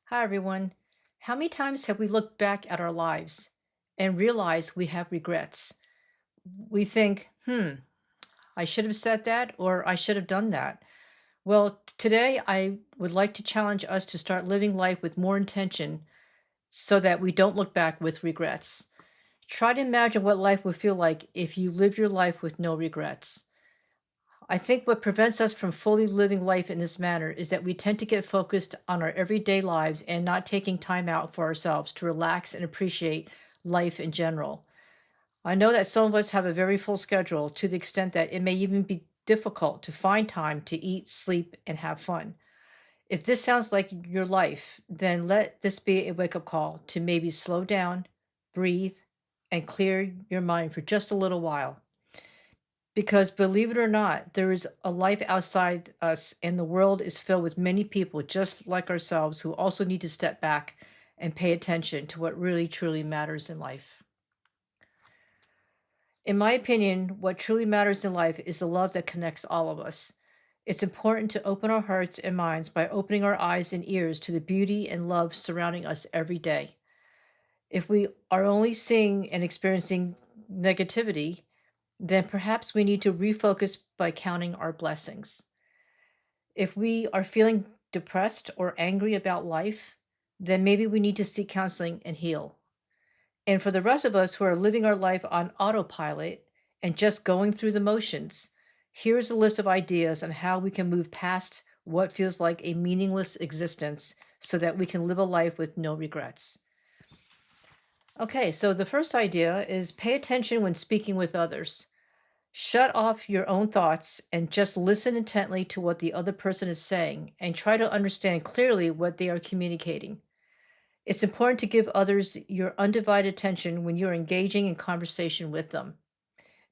Hi, everyone. How many times have we looked back at our lives and realized we have regrets? We think, I should have said that or I should have done that. Well, today I would like to challenge us to start living life with more intention so that we don't look back with regrets. Try to imagine what life would feel like if you live your life with no regrets. I think what prevents us from fully living life in this manner is that we tend to get focused on our everyday lives and not taking time out for ourselves to relax and appreciate life in general. I know that some of us have a very full schedule to the extent that it may even be difficult to find time to eat, sleep, and have fun. If this sounds like your life, then let this be a wake up call to maybe slow down, breathe, and clear your mind for just a little while. Because believe it or not, there is a life outside us, and the world is filled with many people just like ourselves who also need to step back and pay attention to what really truly matters in life. In my opinion, what truly matters in life is the love that connects all of us. It's important to open our hearts and minds by opening our eyes and ears to the beauty and love surrounding us every day. If we are only seeing and experiencing negativity, then perhaps we need to refocus by counting our blessings. If we are feeling depressed or angry about life, then maybe we need to seek counseling and heal. And for the rest of us who are living our life on autopilot and just going through the motions, here's a list of ideas on how we can move past what feels like a meaningless existence so that we can live a life with no regrets. Okay, so the first idea is pay attention when speaking with others. Shut off your own thoughts and just listen intently to what the other person is saying and try to understand clearly what they are communicating. It's important to give others your undivided attention when you're engaging in conversation with them.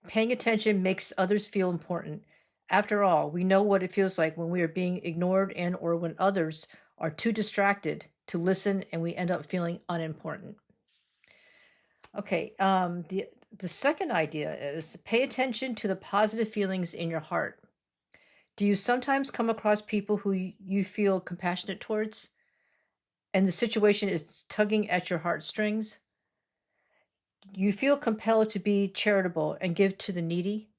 Paying attention makes others feel important. After all, we know what it feels like when we are being ignored and or when others are too distracted to listen and we end up feeling unimportant. Okay, the second idea is pay attention to the positive feelings in your heart. Do you sometimes come across people who you feel compassionate towards and the situation is tugging at your heartstrings? You feel compelled to be charitable and give to the needy?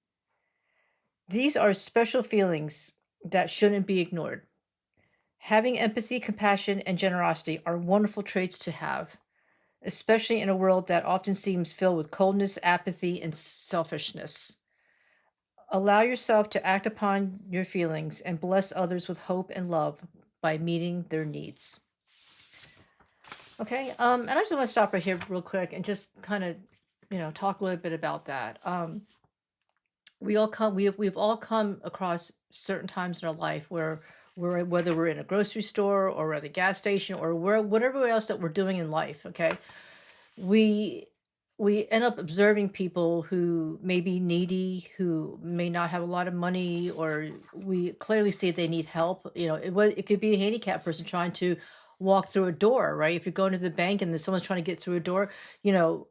These are special feelings that shouldn't be ignored. Having empathy, compassion, and generosity are wonderful traits to have, especially in a world that often seems filled with coldness, apathy, and selfishness. Allow yourself to act upon your feelings and bless others with hope and love by meeting their needs. Okay, and I just want to stop right here real quick and just kind of, talk a little bit about that. We've all come across certain times in our life where whether we're in a grocery store or we're at a gas station or whatever else that we're doing in life. Okay, we we end up observing people who may be needy, who may not have a lot of money, or we clearly see they need help. It could be a handicapped person trying to walk through a door, right? If you're going to the bank and there's someone's trying to get through a door, you know,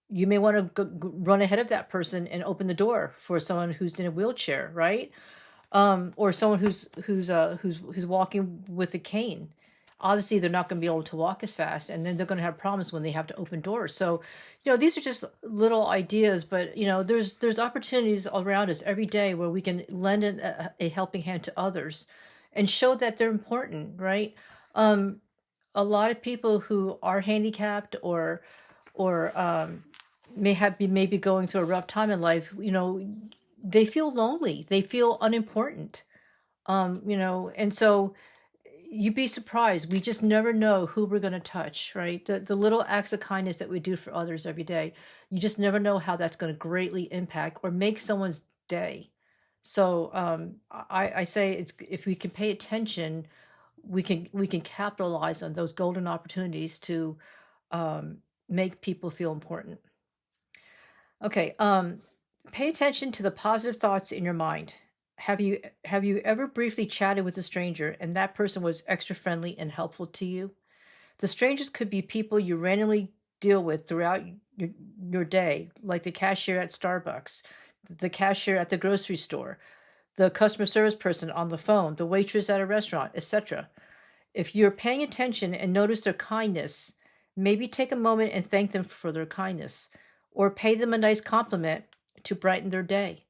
you may want to run ahead of that person and open the door for someone who's in a wheelchair, right? Or someone who's walking with a cane. Obviously, they're not going to be able to walk as fast, and then they're going to have problems when they have to open doors. So, these are just little ideas, but there's opportunities around us every day where we can lend a helping hand to others, and show that they're important, right? Um, a lot of people who are handicapped or maybe going through a rough time in life, they feel lonely, they feel unimportant, and so you'd be surprised. We just never know who we're going to touch, right? The little acts of kindness that we do for others every day, you just never know how that's going to greatly impact or make someone's day. So I say it's if we can pay attention, we can capitalize on those golden opportunities to um, make people feel important. Okay, pay attention to the positive thoughts in your mind. Have you ever briefly chatted with a stranger and that person was extra friendly and helpful to you? The strangers could be people you randomly deal with throughout your, your day, like the cashier at Starbucks, the cashier at the grocery store, the customer service person on the phone, the waitress at a restaurant, etc. If you're paying attention and notice their kindness, maybe take a moment and thank them for their kindness, or pay them a nice compliment to brighten their day.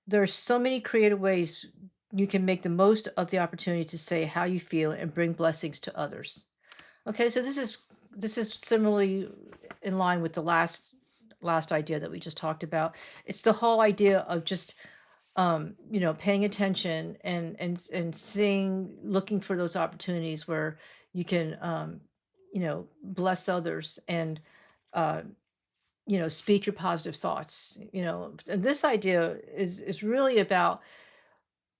There are so many creative ways you can make the most of the opportunity to say how you feel and bring blessings to others. Okay, so this is similarly in line with the last idea that we just talked about. It's the whole idea of just paying attention and seeing, looking for those opportunities where you can bless others and uh, speak your positive thoughts. And this idea is really about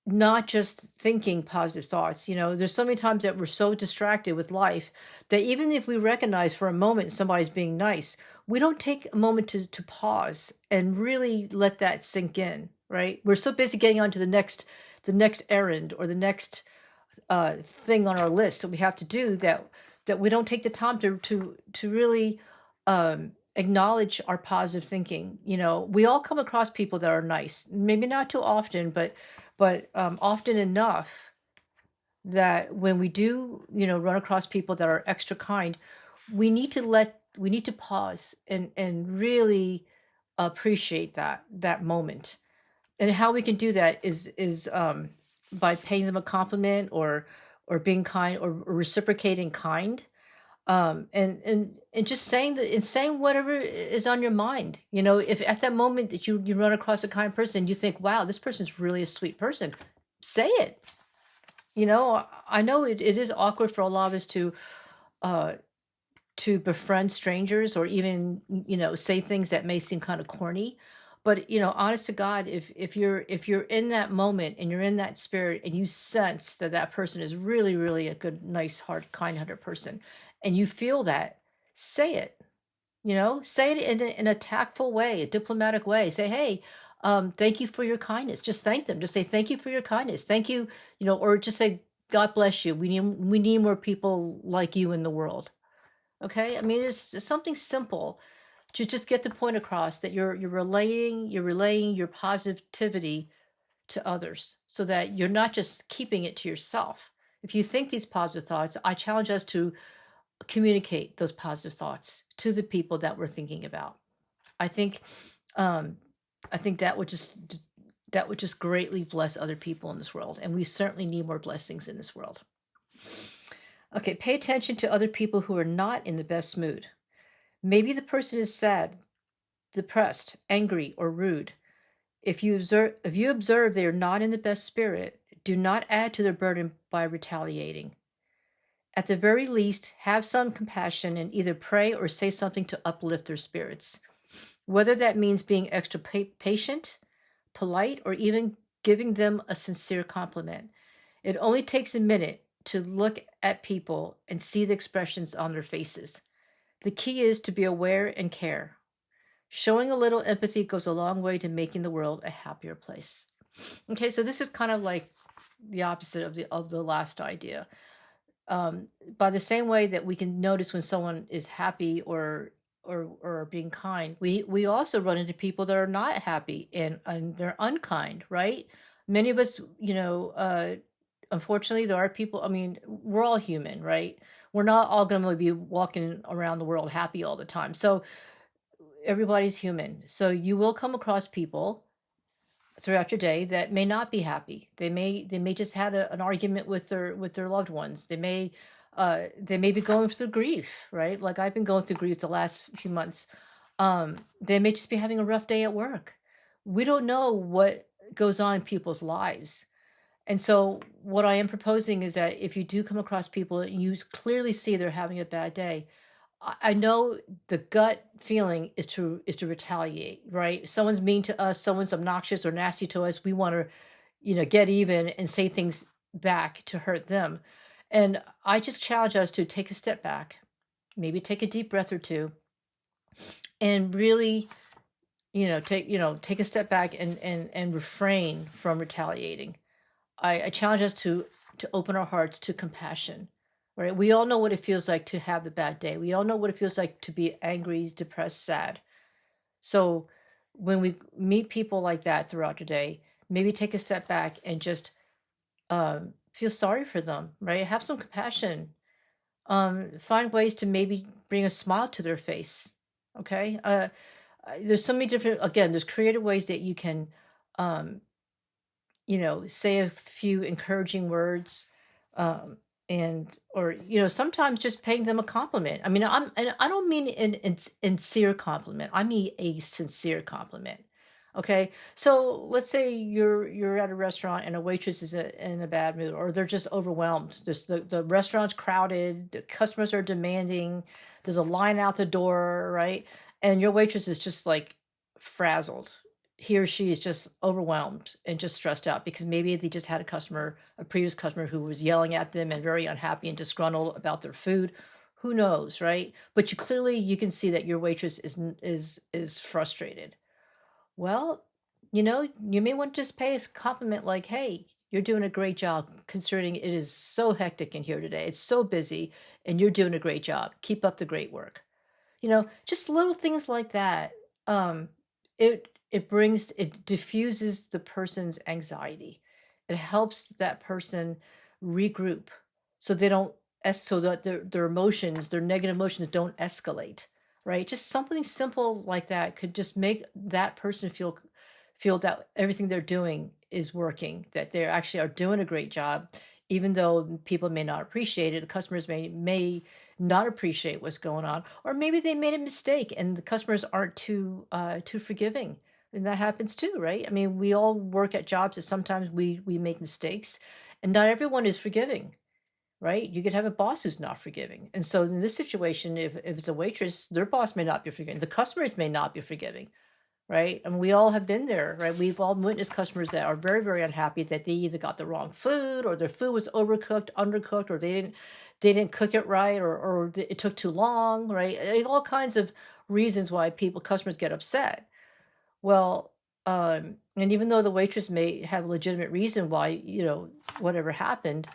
not just thinking positive thoughts. There's so many times that we're so distracted with life that even if we recognize for a moment somebody's being nice, we don't take a moment to pause and really let that sink in, right? We're so busy getting on to the next errand or the next thing on our list that we have to do, that we don't take the time to really acknowledge our positive thinking. We all come across people that are nice, maybe not too often, but often enough that when we do, run across people that are extra kind, we need to pause and really appreciate that moment. And how we can do that is by paying them a compliment, or being kind, or reciprocating kind, and just saying whatever is on your mind. If at that moment that you run across a kind person, you think, wow, this person's really a sweet person, say it. I know it is awkward for a lot of us uh to befriend strangers, or even say things that may seem kind of corny. But honest to God, if you're in that moment and you're in that spirit and you sense that person is really, really a good, nice heart, kind-hearted person, and you feel that, say it. Say it in a tactful way, a diplomatic way. Say, hey, thank you for your kindness. Just thank them. Just say, thank you for your kindness. Thank you. Or just say, God bless you. We need more people like you in the world. Okay, I mean, it's something simple to just get the point across that you're relaying your positivity to others, so that you're not just keeping it to yourself. If you think these positive thoughts, I challenge us to communicate those positive thoughts to the people that we're thinking about. I think um, I think that would just greatly bless other people in this world, and we certainly need more blessings in this world. Okay, pay attention to other people who are not in the best mood. Maybe the person is sad, depressed, angry, or rude. If you observe they are not in the best spirit, do not add to their burden by retaliating. At the very least, have some compassion and either pray or say something to uplift their spirits. Whether that means being extra patient, polite, or even giving them a sincere compliment. It only takes a minute to look at people and see the expressions on their faces. The key is to be aware and care. Showing a little empathy goes a long way to making the world a happier place. Okay, so this is kind of like the opposite of the last idea. By the same way that we can notice when someone is happy or being kind, we also run into people that are not happy and they're unkind, right? Many of us, unfortunately, there are people. I mean, we're all human, right? We're not all going to be walking around the world happy all the time. So everybody's human. So you will come across people throughout your day that may not be happy. They may just had an argument with their loved ones. They may be going through grief, right? Like I've been going through grief the last few months. They may just be having a rough day at work. We don't know what goes on in people's lives. And so what I am proposing is that if you do come across people and you clearly see they're having a bad day, I know the gut feeling is to retaliate, right? Someone's mean to us, someone's obnoxious or nasty to us. We want to, get even and say things back to hurt them. And I just challenge us to take a step back, maybe take a deep breath or two, and really, take a step back and refrain from retaliating. I challenge us to open our hearts to compassion. Right? We all know what it feels like to have a bad day. We all know what it feels like to be angry, depressed, sad. So when we meet people like that throughout the day, maybe take a step back and just feel sorry for them, right? Have some compassion. Find ways to maybe bring a smile to their face. Okay. There's so many different, again, there's creative ways that you can, um, say a few encouraging words, um, and or sometimes just paying them a compliment. I mean, and I don't mean an sincere compliment. I mean a sincere compliment. Okay, so let's say you're at a restaurant and a waitress is in a bad mood, or they're just overwhelmed. There's the restaurant's crowded, the customers are demanding, there's a line out the door, right? And your waitress is just like frazzled. He or she is just overwhelmed and just stressed out because maybe they just had a previous customer who was yelling at them and very unhappy and disgruntled about their food. Who knows, right? But you can see that your waitress is frustrated. Well, you may want to just pay a compliment like, "Hey, you're doing a great job considering it is so hectic in here today. It's so busy and you're doing a great job. Keep up the great work." Just little things like that. Um, it diffuses the person's anxiety. It helps that person regroup so they don't so that their emotions, their negative emotions don't escalate, right? Just something simple like that could just make that person feel that everything they're doing is working, that they actually are doing a great job, even though people may not appreciate it. The customers may not appreciate what's going on, or maybe they made a mistake and the customers aren't too forgiving, and that happens too, right? I mean, we all work at jobs that sometimes we make mistakes, and not everyone is forgiving, right? You could have a boss who's not forgiving, and so in this situation, if it's a waitress, their boss may not be forgiving, the customers may not be forgiving, right? And we all have been there, right? We've all witnessed customers that are very, very unhappy that they either got the wrong food, or their food was overcooked, undercooked, or they didn't cook it right, or it took too long, right? All kinds of reasons why customers get upset. Well, and even though the waitress may have a legitimate reason why, whatever happened,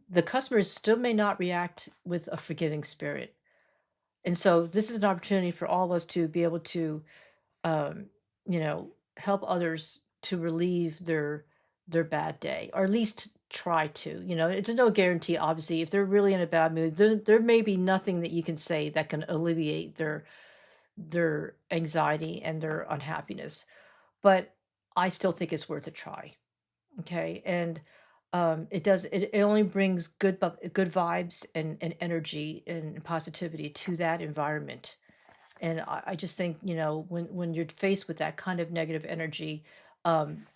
the customers still may not react with a forgiving spirit. And so this is an opportunity for all of us to be able to, um, help others to relieve their bad day, or at least try to. It's no guarantee, obviously. If they're really in a bad mood, there may be nothing that you can say that can alleviate their anxiety and their unhappiness. But I still think it's worth a try. Okay, and it only brings good vibes and energy and positivity to that environment. And I just think, when you're faced with that kind of negative energy, um,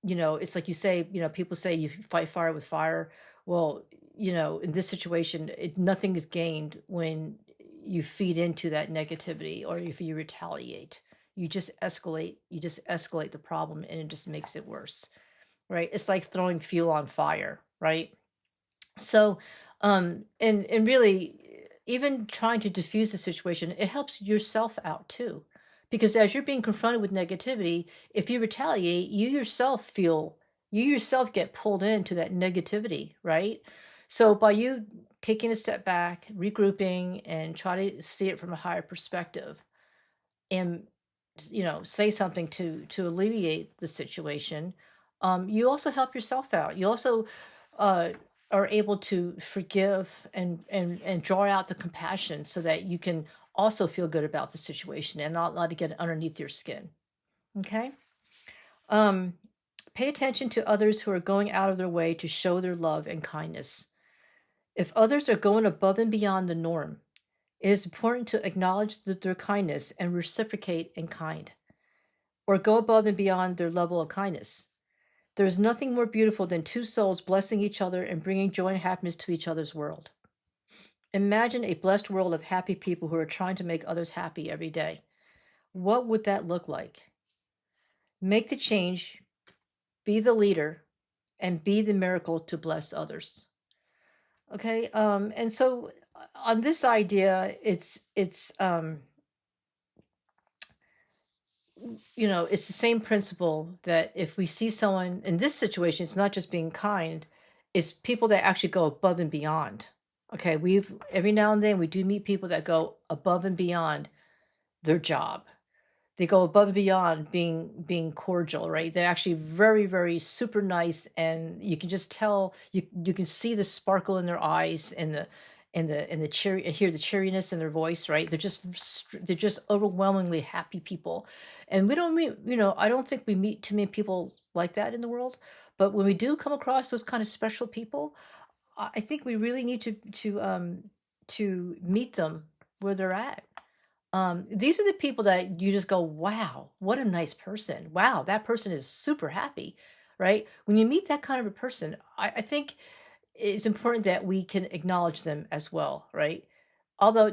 it's like you say, people say you fight fire with fire. Well, in this situation, nothing is gained when you feed into that negativity, or if you retaliate. You just escalate the problem, and it just makes it worse, right? It's like throwing fuel on fire, right? So, and really, even trying to diffuse the situation, it helps yourself out too. Because as you're being confronted with negativity, if you retaliate, you yourself get pulled into that negativity, right? So by you taking a step back, regrouping, and try to see it from a higher perspective, and say something to alleviate the situation, you also help yourself out. You also uh, are able to forgive and draw out the compassion so that you can also feel good about the situation and not let it get underneath your skin. Okay. um, Pay attention to others who are going out of their way to show their love and kindness. If others are going above and beyond the norm, it is important to acknowledge their kindness and reciprocate in kind, or go above and beyond their level of kindness. There is nothing more beautiful than two souls blessing each other and bringing joy and happiness to each other's world. Imagine a blessed world of happy people who are trying to make others happy every day. What would that look like? Make the change, be the leader, and be the miracle to bless others. Okay, and so on this idea, it's the same principle that if we see someone in this situation, it's not just being kind, it's people that actually go above and beyond. Okay, every now and then we do meet people that go above and beyond their job. they go above and beyond being cordial, right? They're actually very, very super nice, and you can just tell, you can see the sparkle in their eyes, and the cheery, and hear the cheeriness in their voice, right? They're just overwhelmingly happy people. And we don't meet, I don't think we meet too many people like that in the world. But when we do come across those kind of special people, I think we really need to meet them where they're at. These are the people that you just go, wow, what a nice person. Wow, that person is super happy, right? When you meet that kind of a person, I think it's important that we can acknowledge them as well, right? Although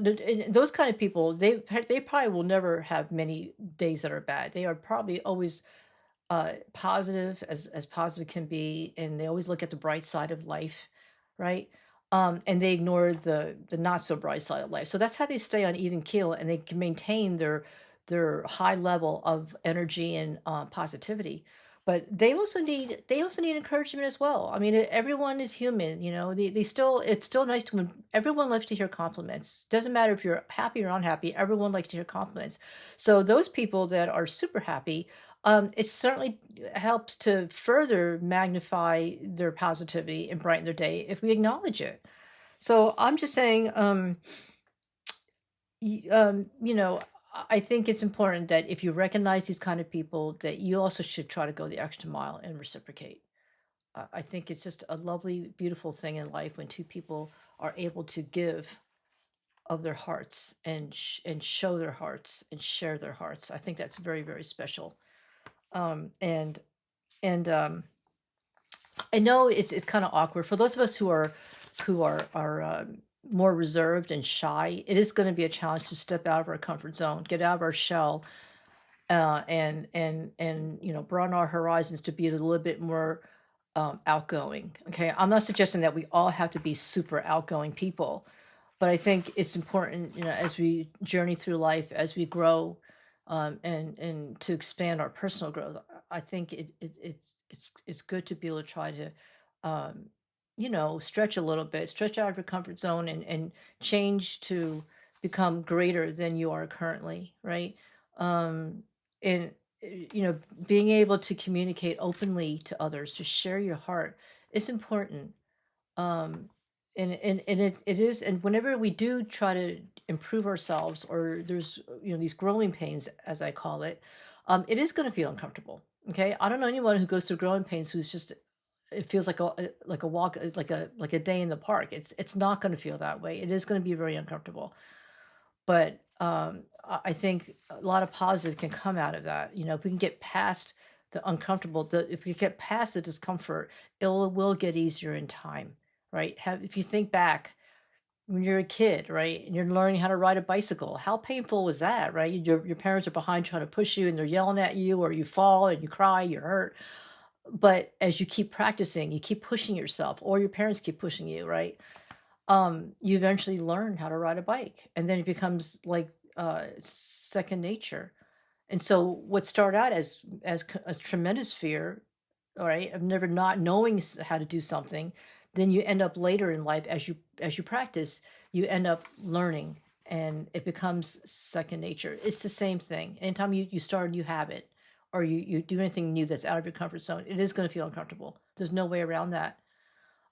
those kind of people, they probably will never have many days that are bad. They are probably always positive as positive can be, and they always look at the bright side of life, right? And they ignore the not so bright side of life. So that's how they stay on even keel, and they can maintain their high level of energy and positivity. But they also need encouragement as well. I mean, everyone is human, They still, it's still nice to, when everyone likes to hear compliments. Doesn't matter if you're happy or unhappy. Everyone likes to hear compliments. So those people that are super happy, it certainly helps to further magnify their positivity and brighten their day if we acknowledge it. So I'm just saying, I think it's important that if you recognize these kind of people, that you also should try to go the extra mile and reciprocate. I think it's just a lovely, beautiful thing in life when two people are able to give of their hearts, and show their hearts and share their hearts. I think that's very, very special. And I know it's kind of awkward for those of us who are more reserved and shy. It is going to be a challenge to step out of our comfort zone, get out of our shell, and broaden our horizons to be a little bit more outgoing. Okay, I'm not suggesting that we all have to be super outgoing people, but I think it's important, as we journey through life, as we grow, and to expand our personal growth. I think it's good to be able to try to, stretch a little bit, stretch out of your comfort zone, and change to become greater than you are currently, right? And being able to communicate openly to others, to share your heart, is important. um and it is, and whenever we do try to improve ourselves, or there's these growing pains, as I call it, it is going to feel uncomfortable. Okay, I don't know anyone who goes through growing pains who's just, it feels like a walk, like a day in the park. It's not going to feel that way. It is going to be very uncomfortable. But I think a lot of positive can come out of that. If we can get past the uncomfortable, if we get past the discomfort, it will get easier in time, right? If you think back when you're a kid, right, and you're learning how to ride a bicycle, how painful was that, right? Your parents are behind trying to push you, and they're yelling at you, or you fall and you cry, you're hurt. But as you keep practicing, you keep pushing yourself, or your parents keep pushing you, right? You eventually learn how to ride a bike, and then it becomes like second nature. And so what started out as a tremendous fear, all right, of never not knowing how to do something, then you end up later in life, as you practice, you end up learning, and it becomes second nature. It's the same thing. Anytime you start a new habit, or you do anything new that's out of your comfort zone, it is going to feel uncomfortable. There's no way around that.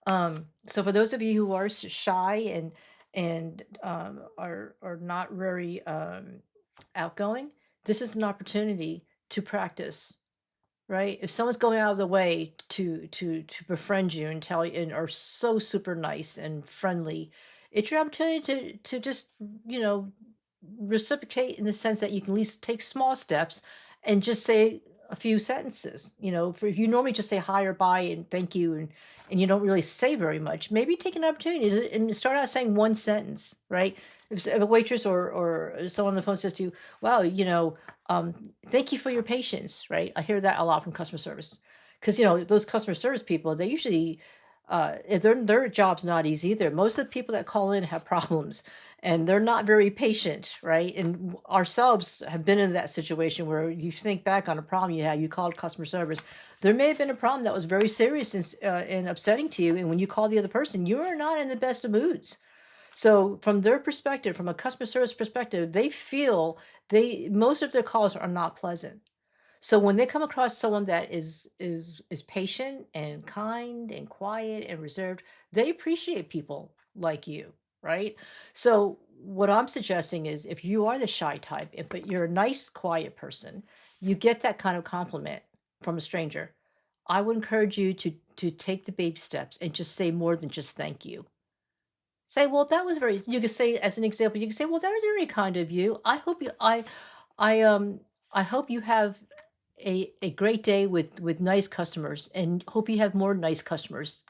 So for those of you who are shy, and are not very outgoing, this is an opportunity to practice, right? If someone's going out of the way to befriend you and tell you, and are so super nice and friendly, it's your opportunity to just, you know reciprocate, in the sense that you can at least take small steps and just say a few sentences. If you normally just say hi or bye and thank you, and you don't really say very much, maybe take an opportunity and start out saying one sentence, right? If a waitress or someone on the phone says to you, wow, thank you for your patience, right? I hear that a lot from customer service, because those customer service people, they usually, their job's not easy either. Most of the people that call in have problems, and they're not very patient, right? And ourselves have been in that situation where you think back on a problem you had, you called customer service. There may have been a problem that was very serious and upsetting to you, and when you call the other person, you are not in the best of moods. So from their perspective, from a customer service perspective, they feel most of their calls are not pleasant. So when they come across someone that is patient and kind and quiet and reserved, they appreciate people like you, right? So what I'm suggesting is if you are the shy type, but you're a nice, quiet person, you get that kind of compliment from a stranger. I would encourage you to take the baby steps and just say more than just thank you. Say, well, that was very, you could say, as an example, you could say, well, that was very kind of you. I, I hope you have a great day with nice customers and hope you have more nice customers,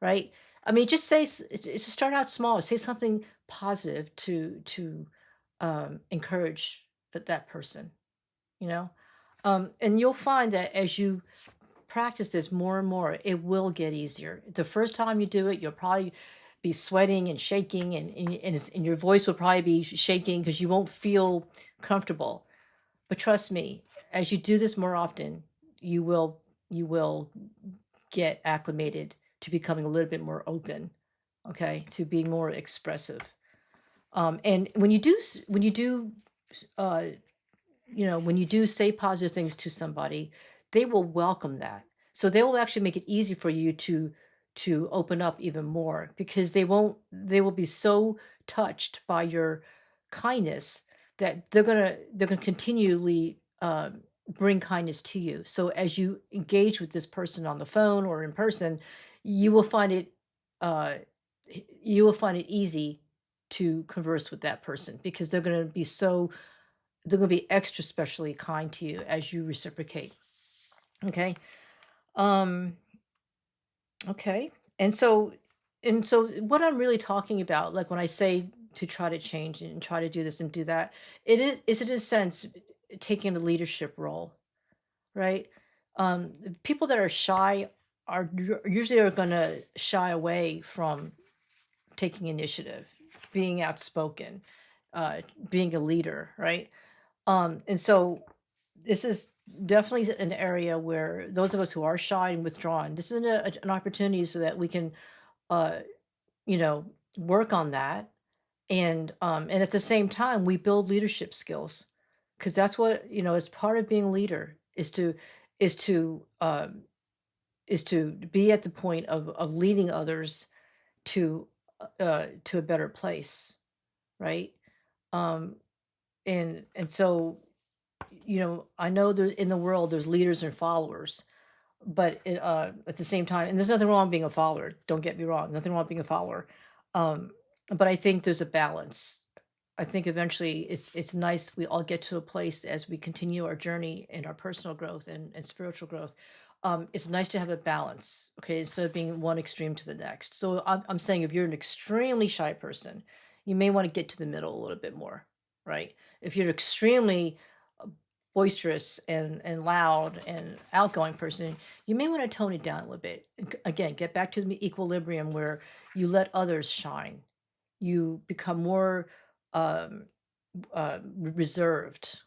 right? I mean, just say, just start out small, say something positive to encourage that person, you know? And you'll find that as you practice this more and more, it will get easier. The first time you do it, you'll probably be sweating and shaking, and your voice will probably be shaking because you won't feel comfortable. But trust me, as you do this more often, you will get acclimated to becoming a little bit more open, okay, to being more expressive. And uh, when you do say positive things to somebody, they will welcome that. So they will actually make it easy for you to open up even more because they will be so touched by your kindness that they're gonna continually bring kindness to you. So as you engage with this person on the phone or in person, you will find it uh, you will find it easy to converse with that person because they're going to be extra specially kind to you as you reciprocate. Okay. Um, okay. And so, what I'm really talking about, like when I say to try to change and try to do this and do that, is in a sense taking a leadership role, right? People that are shy usually are going to shy away from taking initiative, being outspoken, being a leader, right? And so this is definitely an area where those of us who are shy and withdrawn, this is an opportunity so that we can, uh, you know, work on that. And at the same time, we build leadership skills because that's what, as part of being a leader is to, um, is to be at the point of leading others to a better place. Right. Um, and so I know there's in the world there's leaders and followers, but at the same time, and there's nothing wrong being a follower. Don't get me wrong, nothing wrong being a follower. Um, but I think there's a balance. I think eventually it's nice we all get to a place as we continue our journey in our personal growth and spiritual growth. It's nice to have a balance, okay, instead of being one extreme to the next. So I'm saying if you're an extremely shy person, you may want to get to the middle a little bit more, right? If you're extremely boisterous and loud and outgoing person, you may want to tone it down a little bit. Again, get back to the equilibrium where you let others shine. You become more um, reserved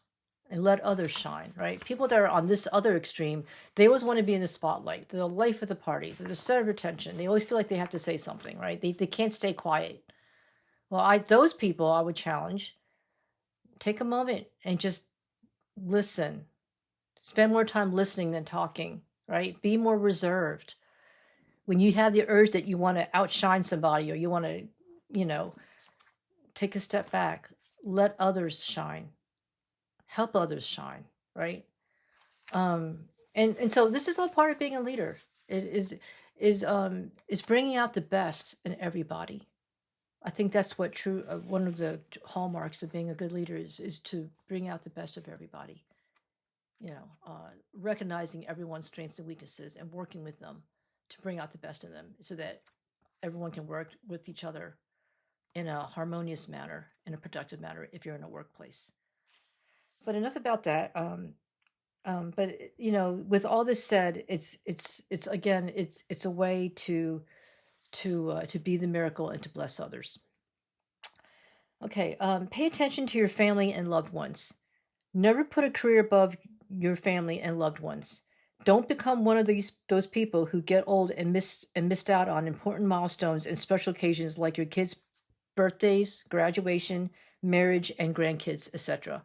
and let others shine, right? People that are on this other extreme, they always want to be in the spotlight. They're the life of the party. They're the center of attention. They always feel like they have to say something, right? They can't stay quiet. Well, those people I would challenge, take a moment and just listen. Spend more time listening than talking, right? Be more reserved. When you have the urge that you want to outshine somebody or you want to, you know, take a step back, let others shine, help others shine, right? Um, and so this is all part of being a leader. It is bringing out the best in everybody. I think that's what one of the hallmarks of being a good leader is to bring out the best of everybody. Recognizing everyone's strengths and weaknesses and working with them to bring out the best in them so that everyone can work with each other in a harmonious manner, in a productive manner if you're in a workplace. But enough about that. But with all this said, it's again, it's a way to be the miracle and to bless others. Okay, pay attention to your family and loved ones. Never put a career above your family and loved ones. Don't become one of those people who get old and missed out on important milestones and special occasions like your kids' birthdays, graduation, marriage, and grandkids, etc.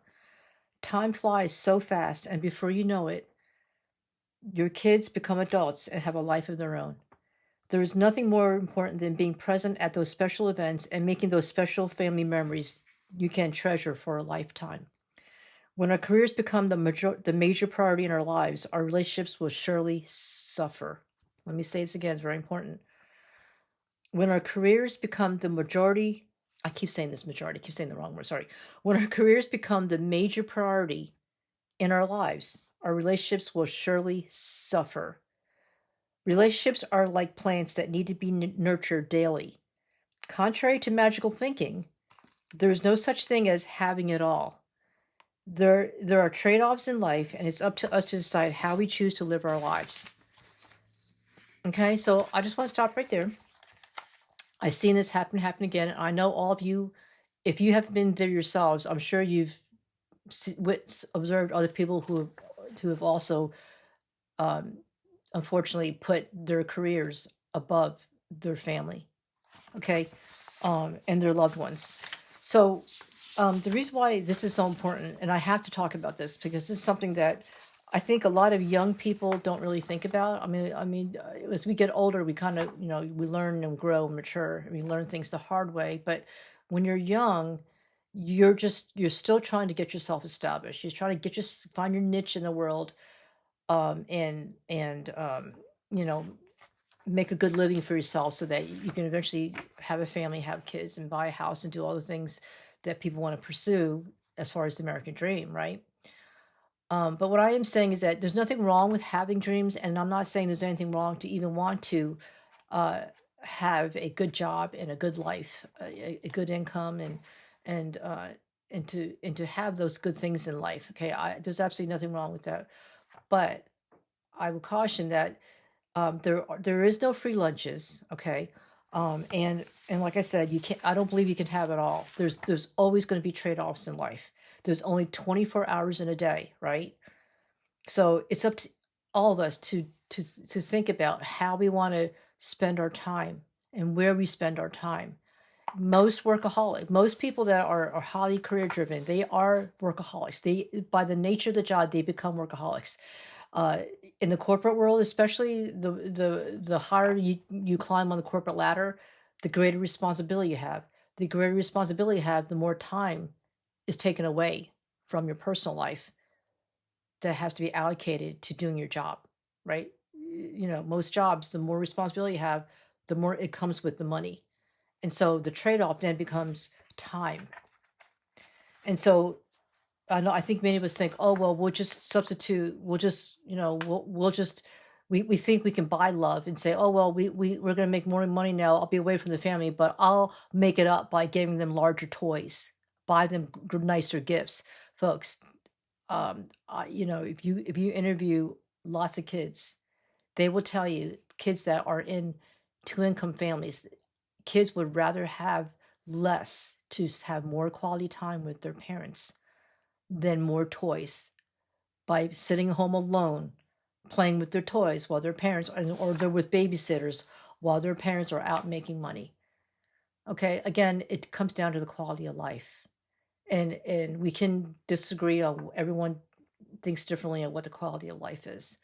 Time flies so fast, and before you know it, your kids become adults and have a life of their own. There is nothing more important than being present at those special events and making those special family memories you can treasure for a lifetime. When our careers become the major priority in our lives, our relationships will surely suffer. Let me say this again, it's very important. When our careers become the majority, I keep saying this majority, I keep saying the wrong word, sorry. When our careers become the major priority in our lives, our relationships will surely suffer. Relationships are like plants that need to be nurtured daily. Contrary to magical thinking, there is no such thing as having it all. There are trade-offs in life, and it's up to us to decide how we choose to live our lives. Okay, so I just want to stop right there. I've seen this happen again, and I know all of you, if you haven't been there yourselves, I'm sure you've observed other people who have also unfortunately put their careers above their family, okay, and their loved ones. So the reason why this is so important, and I have to talk about this because this is something that I think a lot of young people don't really think about. I mean, as we get older, we kind of, we learn and grow and mature. We learn things the hard way. But when you're young, you're still trying to get yourself established. You're trying to find your niche in the world, and make a good living for yourself so that you can eventually have a family, have kids, and buy a house and do all the things that people want to pursue as far as the American dream, right? But what I am saying is that there's nothing wrong with having dreams, and I'm not saying there's anything wrong to even want to uh, have a good job and a good life, a good income, and uh, and to have those good things in life. Okay, there's absolutely nothing wrong with that, but I will caution that there is no free lunches. Okay, and like I said, you can't. I don't believe you can have it all. There's always going to be trade offs in life. There's only 24 hours in a day, right? So it's up to all of us to think about how we want to spend our time and where we spend our time. Most people that are highly career driven, they are workaholics. They, by the nature of the job, they become workaholics. Uh, in the corporate world, especially the higher you climb on the corporate ladder, the greater responsibility you have. The greater responsibility you have, the more time is taken away from your personal life that has to be allocated to doing your job, right? Most jobs, the more responsibility you have, the more it comes with the money. And so the trade-off then becomes time. And so I think many of us think, oh, well, we'll just substitute, we'll just, we'll just, we think we can buy love and say, oh, well, we're going to make more money now. I'll be away from the family, but I'll make it up by giving them larger toys, buy them nicer gifts. Folks, if you interview lots of kids, they will tell you, kids that are in two income families, kids would rather have less to have more quality time with their parents than more toys, by sitting home alone playing with their toys while their parents or they're with babysitters while their parents are out making money. Okay, again, it comes down to the quality of life. And we can disagree on, everyone thinks differently on what the quality of life is.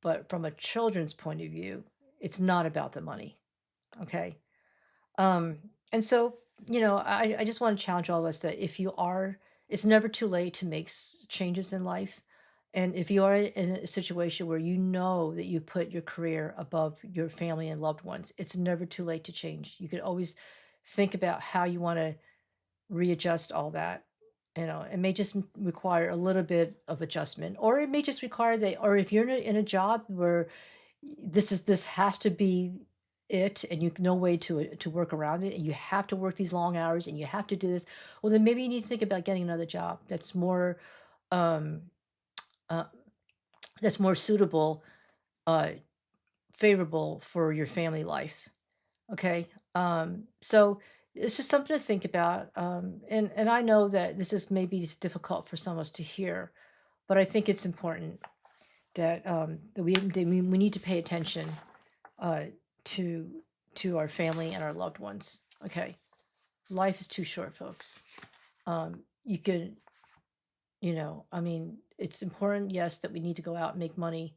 But from a children's point of view, it's not about the money. Okay. Um, and so, I just want to challenge all of us that if you are, it's never too late to make changes in life. And if you are in a situation where you know that you put your career above your family and loved ones, it's never too late to change. You could always think about how you want to readjust all that. It may just require a little bit of adjustment, or it may just require that, or if you're in a job where this has to be it, and you no way to work around it, and you have to work these long hours and you have to do this, well, then maybe you need to think about getting another job that's more um uh, suitable, uh favorable for your family life. Okay. So it's just something to think about. And I know that this is maybe difficult for some of us to hear, but I think it's important that we need to pay attention uh, to our family and our loved ones. Okay. Life is too short, folks. You can, I mean, it's important, yes, that we need to go out and make money,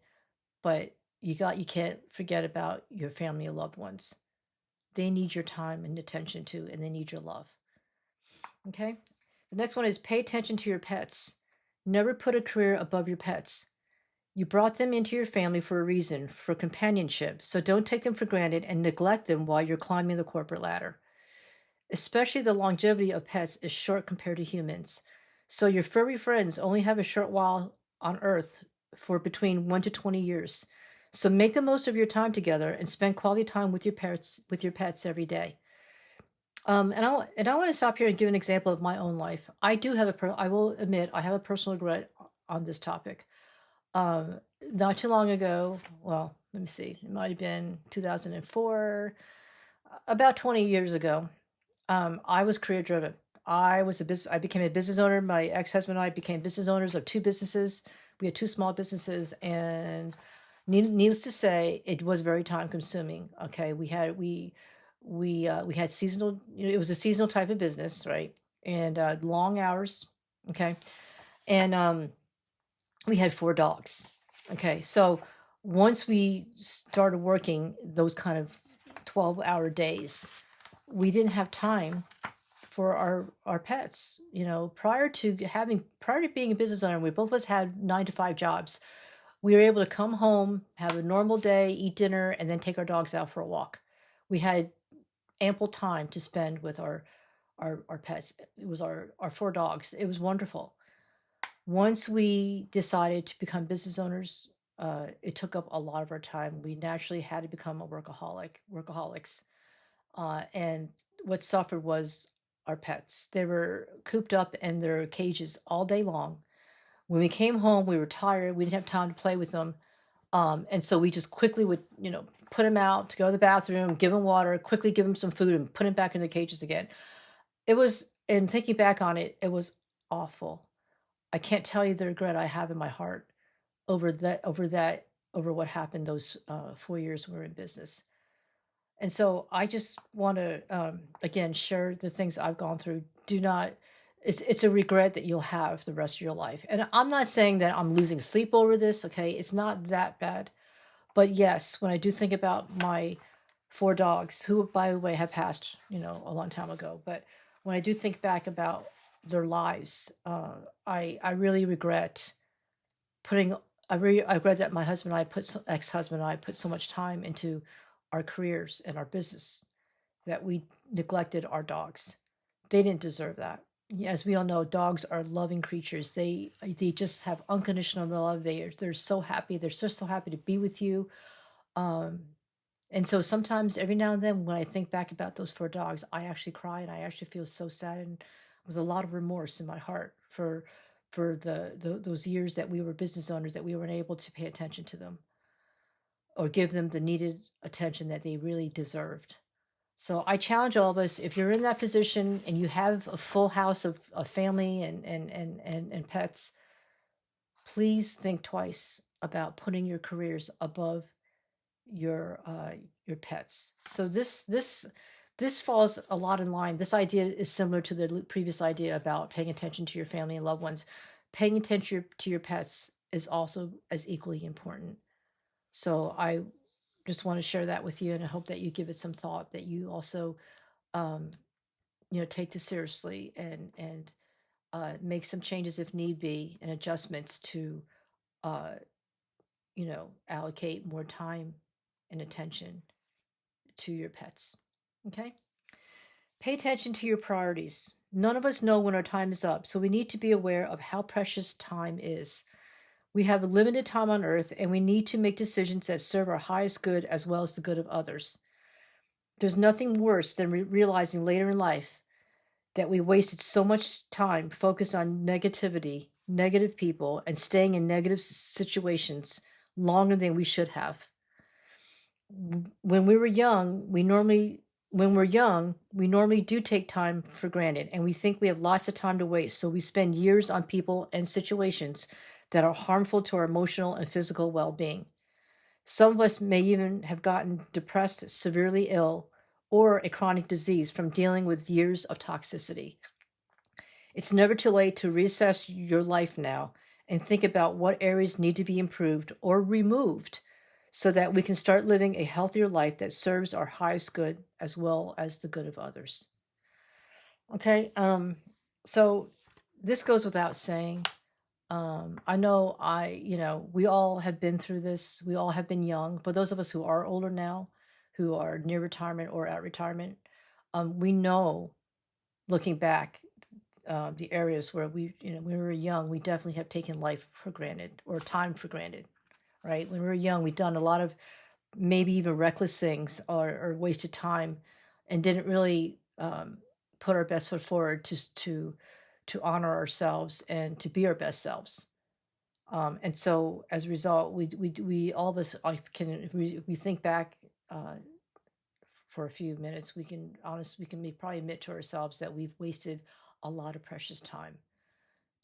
but you can't forget about your family and loved ones. They need your time and attention too, and they need your love. Okay? The next one is pay attention to your pets. Never put a career above your pets. You brought them into your family for a reason, for companionship, so don't take them for granted and neglect them while you're climbing the corporate ladder. Especially the longevity of pets is short compared to humans. So your furry friends only have a short while on Earth for between 1 to 20 years. So make the most of your time together and spend quality time with your pets every day. And I want to stop here and give an example of my own life. I will admit I have a personal regret on this topic. Not too long ago, well, let me see, it might have been 2004, about 20 years ago. I was career driven. I became a business owner. My ex-husband and I became business owners of two businesses. We had two small businesses, and needless to say, it was very time consuming. Okay, we had seasonal. It was a seasonal type of business, right? And long hours. Okay, and we had four dogs. Okay, so once we started working those kind of 12-hour days, we didn't have time for our pets. Prior to being a business owner, we both of us had 9 to 5 jobs. We were able to come home, have a normal day, eat dinner, and then take our dogs out for a walk. We had ample time to spend with our pets. It was our four dogs. It was wonderful. Once we decided to become business owners, it took up a lot of our time. We naturally had to become workaholics. And what suffered was our pets. They were cooped up in their cages all day long. When we came home, we were tired. We didn't have time to play with them. And so we just quickly would, put them out to go to the bathroom, give them water, quickly give them some food, and put them back in the cages again. And thinking back on it, it was awful. I can't tell you the regret I have in my heart over what happened those 4 years we were in business. And so I just want to again share the things I've gone through. It's a regret that you'll have the rest of your life. And I'm not saying that I'm losing sleep over this, okay? It's not that bad. But yes, when I do think about my four dogs, who by the way have passed, a long time ago, but when I do think back about their lives, I really regret putting I regret that my ex-husband and I put so much time into our careers and our business that we neglected our dogs. They didn't deserve that. As we all know, dogs are loving creatures. They just have unconditional love. They're so happy. They're so happy to be with you. Um, and so sometimes, every now and then, when I think back about those four dogs, I actually cry and I actually feel so sad and with a lot of remorse in my heart for those years that we were business owners, that we weren't able to pay attention to them or give them the needed attention that they really deserved. So I challenge all of us, if you're in that position and you have a full house of family and pets, please think twice about putting your careers above your pets. So this falls a lot in line. This idea is similar to the previous idea about paying attention to your family and loved ones. Paying attention to your pets is also as equally important. So I just want to share that with you, and I hope that you give it some thought, that you also um, take this seriously and make some changes if need be, and adjustments to uh, allocate more time and attention to your pets. Okay? Pay attention to your priorities. None of us know when our time is up, so we need to be aware of how precious time is. We have a limited time on earth, and we need to make decisions that serve our highest good as well as the good of others. There's nothing worse than realizing later in life that we wasted so much time focused on negativity, negative people, and staying in negative situations longer than we should have. When we're young, we normally do take time for granted, and we think we have lots of time to waste, so we spend years on people and situations that are harmful to our emotional and physical well-being. Some of us may even have gotten depressed, severely ill, or a chronic disease from dealing with years of toxicity. It's never too late to reassess your life now and think about what areas need to be improved or removed so that we can start living a healthier life that serves our highest good as well as the good of others. Okay, so this goes without saying. I know we all have been through this. We all have been young, but those of us who are older now, who are near retirement or at retirement, we know looking back, the areas where when we were young, we definitely have taken life for granted or time for granted, right? When we were young, we've done a lot of maybe even reckless things or wasted time and didn't really put our best foot forward to honor ourselves and to be our best selves. And so as a result, we all of us we think back for a few minutes, we can probably admit to ourselves that we've wasted a lot of precious time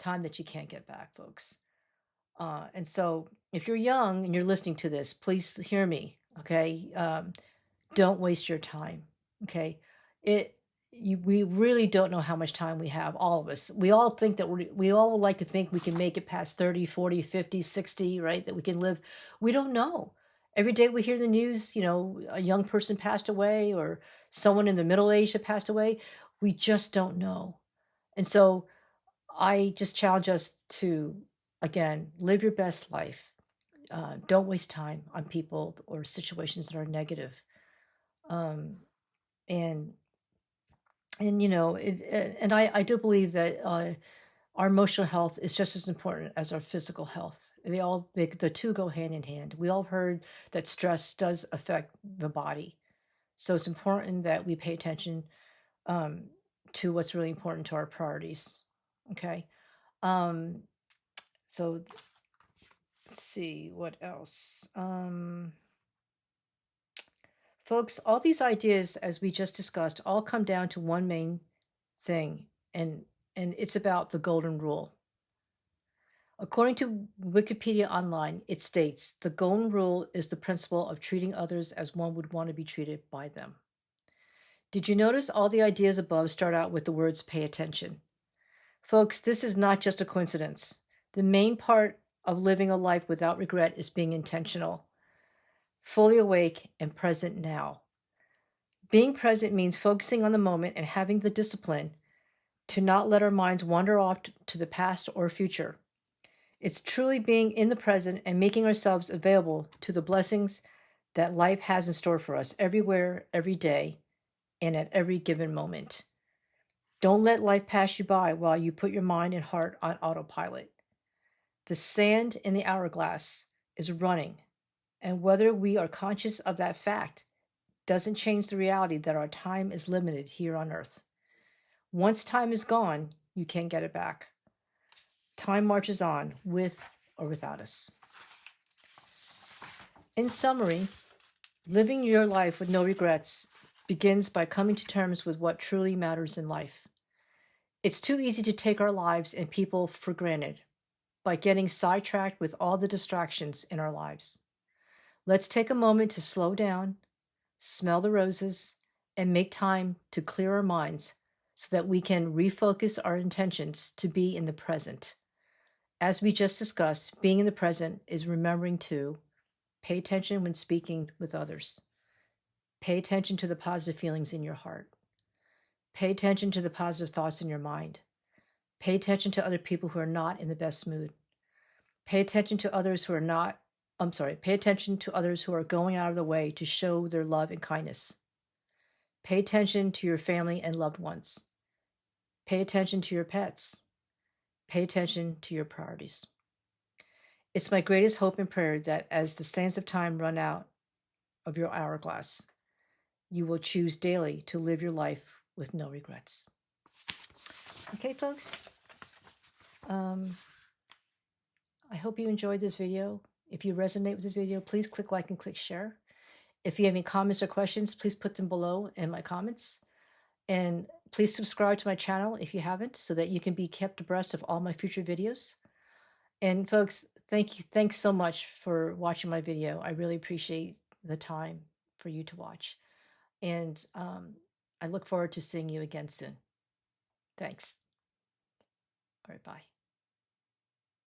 that you can't get back, folks. And so if you're young and you're listening to this, please hear me. Okay. Don't waste your time. Okay. We really don't know how much time we have, all of us. We all think that we all would like to think we can make it past 30, 40, 50, 60, right? That we can live. We don't know. Every day we hear the news, a young person passed away or someone in the middle age that passed away. We just don't know. And so I just challenge us to, again, live your best life. Don't waste time on people or situations that are negative. Um, and I do believe that our emotional health is just as important as our physical health. The two go hand in hand. We all heard that stress does affect the body, so it's important that we pay attention um, to what's really important to our priorities. Okay. Um, so let's see what else. Folks, all these ideas, as we just discussed, all come down to one main thing, and it's about the golden rule. According to Wikipedia Online, it states the golden rule is the principle of treating others as one would want to be treated by them. Did you notice all the ideas above start out with the words pay attention? Folks, this is not just a coincidence. The main part of living a life without regret is being intentional, fully awake, and present now. Being present means focusing on the moment and having the discipline to not let our minds wander off to the past or future. It's truly being in the present and making ourselves available to the blessings that life has in store for us everywhere, every day, and at every given moment. Don't let life pass you by while you put your mind and heart on autopilot. The sand in the hourglass is running, and whether we are conscious of that fact doesn't change the reality that our time is limited here on earth. Once time is gone, you can't get it back. Time marches on with or without us. In summary, living your life with no regrets begins by coming to terms with what truly matters in life. It's too easy to take our lives and people for granted by getting sidetracked with all the distractions in our lives. Let's take a moment to slow down, smell the roses, and make time to clear our minds so that we can refocus our intentions to be in the present. As we just discussed, being in the present is remembering to pay attention when speaking with others. Pay attention to the positive feelings in your heart. Pay attention to the positive thoughts in your mind. Pay attention to other people who are not in the best mood. Pay attention to others who are not, pay attention to others who are going out of the way to show their love and kindness. Pay attention to your family and loved ones. Pay attention to your pets. Pay attention to your priorities. It's my greatest hope and prayer that as the sands of time run out of your hourglass, you will choose daily to live your life with no regrets. Okay, folks. I hope you enjoyed this video. If you resonate with this video, please click like and click share. If you have any comments or questions, please put them below in my comments. And please subscribe to my channel if you haven't, so that you can be kept abreast of all my future videos. And folks, thank you. Thanks so much for watching my video. I really appreciate the time for you to watch. And I look forward to seeing you again soon. Thanks. All right, bye.